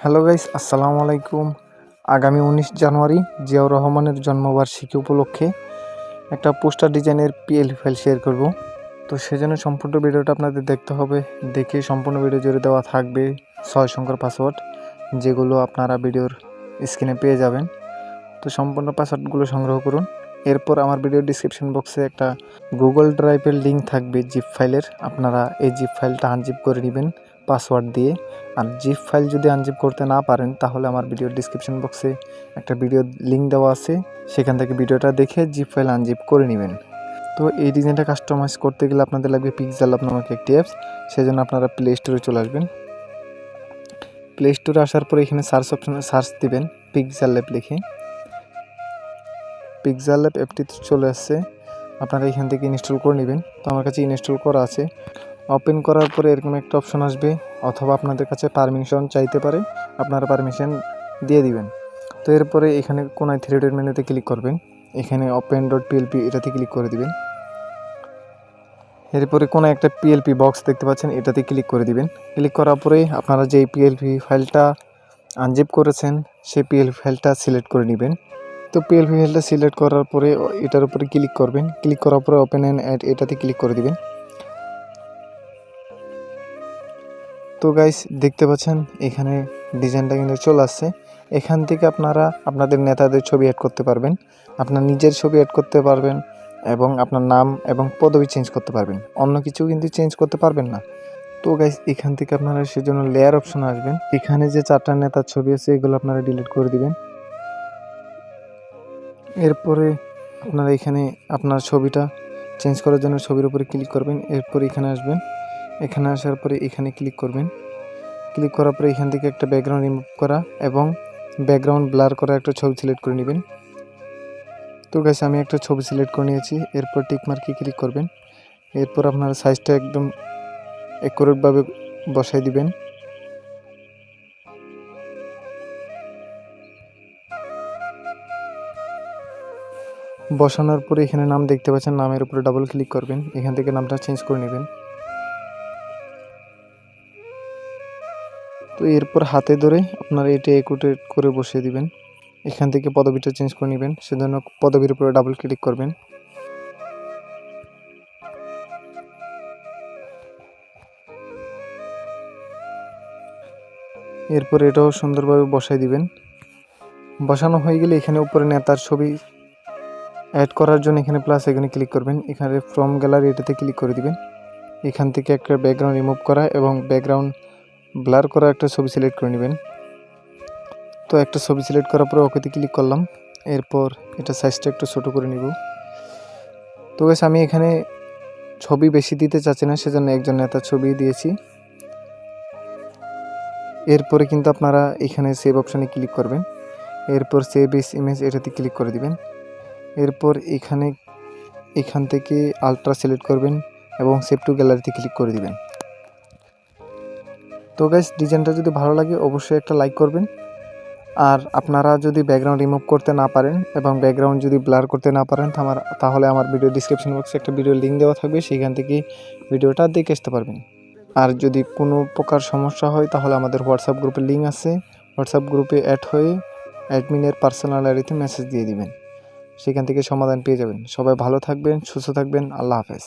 Hello guys, আসসালামু আলাইকুম। আগামী 19 জানুয়ারি জিয়াউর রহমানের জন্মবার্ষিকী উপলক্ষে একটা পোস্টার ডিজাইনের পিএল ফাইল শেয়ার করব। তো সেজন্য সম্পূর্ণ ভিডিওটা আপনাদের দেখতে হবে। দেখে সম্পূর্ণ ভিডিও জুড়ে দেওয়া থাকবে 6 সংখ্যার পাসওয়ার্ড, যেগুলো আপনারা ভিডিওর স্ক্রিনে পেয়ে যাবেন। তো সম্পূর্ণ পাসওয়ার্ডগুলো সংগ্রহ করুন। এরপর আমার ভিডিও ডিসক্রিপশন বক্সে একটা গুগল ড্রাইভের লিঙ্ক থাকবে জিপ ফাইলের। আপনারা এই জিপ ফাইলটা আনজিপ করে নেবেন পাসওয়ার্ড দিয়ে। আর জিপ ফাইল যদি আনজিপ করতে না পারেন তাহলে আমার ভিডিও ডিসক্রিপশন বক্সে একটা ভিডিও লিঙ্ক দেওয়া আছে, সেখান থেকে ভিডিওটা দেখে জিপ ফাইল আনজিপ করে নেবেন। তো এই ডিজাইনটা কাস্টমাইজ করতে গেলে আপনাদের লাগবে পিক্সেলল্যাব নামক একটি অ্যাপস। সেজন্য আপনারা প্লে স্টোরে চলে আসবেন। প্লে স্টোরে আসার পরে এখানে সার্চ অপশনে সার্চ দিবেন পিক্সেলল্যাব লিখে। পিক্সেলল্যাব অ্যাপটি চলে আসছে, আপনারা এখান থেকে ইনস্টল করে নেবেন। তো আমার কাছে ইনস্টল করা আছে। ওপেন করার পরে এরকম একটা অপশন আসবে, অথবা আপনাদের কাছে পারমিশন চাইতে পারে, আপনারা পারমিশন দিয়ে দিবেন। তো এরপরে এখানে কোনায় থ্রি ডট মেনুতে ক্লিক করবেন, এখানে ওপেন ডট পিএলপি এটাতে ক্লিক করে দিবেন। এরপরে কোনো একটা পিএলপি বক্স দেখতে পাচ্ছেন, এটাতে ক্লিক করে দিবেন। ক্লিক করার পরে আপনারা যে পিএলপি ফাইলটা আনজিপ করেছেন সেই পিএলপি ফাইলটা সিলেক্ট করে নেবেন। তো পিএলপি ফাইলটা সিলেক্ট করার পরে এটার উপরে ক্লিক করবেন। ক্লিক করার পরে ওপেন অ্যান্ড অ্যাড এটাতে ক্লিক করে দিবেন। তো গাইস দেখতে পাচ্ছেন এখানে ডিজাইনটা কিন্তু চলে আসছে। এখান থেকে আপনারা আপনাদের নেতাদের ছবি অ্যাড করতে পারবেন, আপনার নিজের ছবি অ্যাড করতে পারবেন, এবং আপনার নাম এবং পদবি চেঞ্জ করতে পারবেন। অন্য কিছু কিন্তু চেঞ্জ করতে পারবেন না। তো গাইস এখান থেকে আপনারা সেজন্য লেয়ার অপশন আসবেন। এখানে যে 4টা নেতার ছবি আছে এগুলো আপনারা ডিলিট করে দিবেন। এরপরে আপনারা এখানে আপনার ছবিটা চেঞ্জ করার জন্য ছবির উপরে ক্লিক করবেন। এরপর এখানে আসবেন, এখানে আসার পরে এখানে ক্লিক করবেন। ক্লিক করার পরে এখান থেকে একটা ব্যাকগ্রাউন্ড রিমুভ করা এবং ব্যাকগ্রাউন্ড ব্লার করা একটা ছবি সিলেক্ট করে নেবেন। তো গাইস আমি একটা ছবি সিলেক্ট করে নিয়েছি। এরপর টিক মার্কে ক্লিক করবেন। এরপর আপনারা সাইজটা একদম অ্যাকুরেটভাবে বসাই দিবেন। বসানোর পরে এখানে নাম দেখতে পাচ্ছেন, নামের উপরে ডাবল ক্লিক করবেন, এখান থেকে নামটা চেঞ্জ করে নেবেন। তো এরপর হাতে ধরে আপনারা এটা অ্যাকুরেট করে বসিয়ে দিবেন। এখান থেকে পদবিটা চেঞ্জ করে নেবেন, সেজন্য পদবির উপরে ডাবল ক্লিক করবেন। এরপর এটাও সুন্দরভাবে বসাই দিবেন। বসানো হয়ে গেলে এখানে উপরে নেতার ছবি অ্যাড করার জন্য এখানে প্লাস এখানে ক্লিক করবেন। এখানে ফ্রম গ্যালারি এটাতে ক্লিক করে দিবেন। এখান থেকে একটা ব্যাকগ্রাউন্ড রিমুভ করা এবং ব্যাকগ্রাউন্ড ব্লার করা একটা ছবি সিলেক্ট করে নেবেন। তো একটা ছবি সিলেক্ট করার পরে ওকেতে ক্লিক করলাম। এরপর এটা সাইজটা একটু ছোটো করে নিব। তো গাইস আমি এখানে ছবি বেশি দিতে চাচ্ছি না, সেজন্য একজন নেতার ছবি দিয়েছি। এরপরে কিন্তু আপনারা এখানে সেভ অপশানে ক্লিক করবেন। এরপর সেভ এস ইমেজ এটাতে ক্লিক করে দিবেন। এরপর এখান থেকে আলট্রা সিলেক্ট করবেন এবং সেভ টু গ্যালারিতে ক্লিক করে দিবেন। তো গাইস ডিজাইনটা যদি ভালো লাগে অবশ্যই একটা লাইক করবেন। আর আপনারা যদি ব্যাকগ্রাউন্ড রিমুভ করতে না পারেন এবং ব্যাকগ্রাউন্ড যদি ব্লার করতে না পারেন তাহলে আমার ভিডিও ডিসক্রিপশন বক্সে একটা ভিডিও লিঙ্ক দেওয়া থাকবে, সেখান থেকে ভিডিওটা দেখে আসতে পারবেন। আর যদি কোনো প্রকার সমস্যা হয় তাহলে আমাদের হোয়াটসঅ্যাপ গ্রুপের লিঙ্ক আছে, হোয়াটসঅ্যাপ গ্রুপে অ্যাড হয়ে অ্যাডমিনের পার্সোনাল আইডিতে মেসেজ দিয়ে দিবেন, সেখান থেকে সমাধান পেয়ে যাবেন। সবাই ভালো থাকবেন, সুস্থ থাকবেন। আল্লাহ হাফেজ।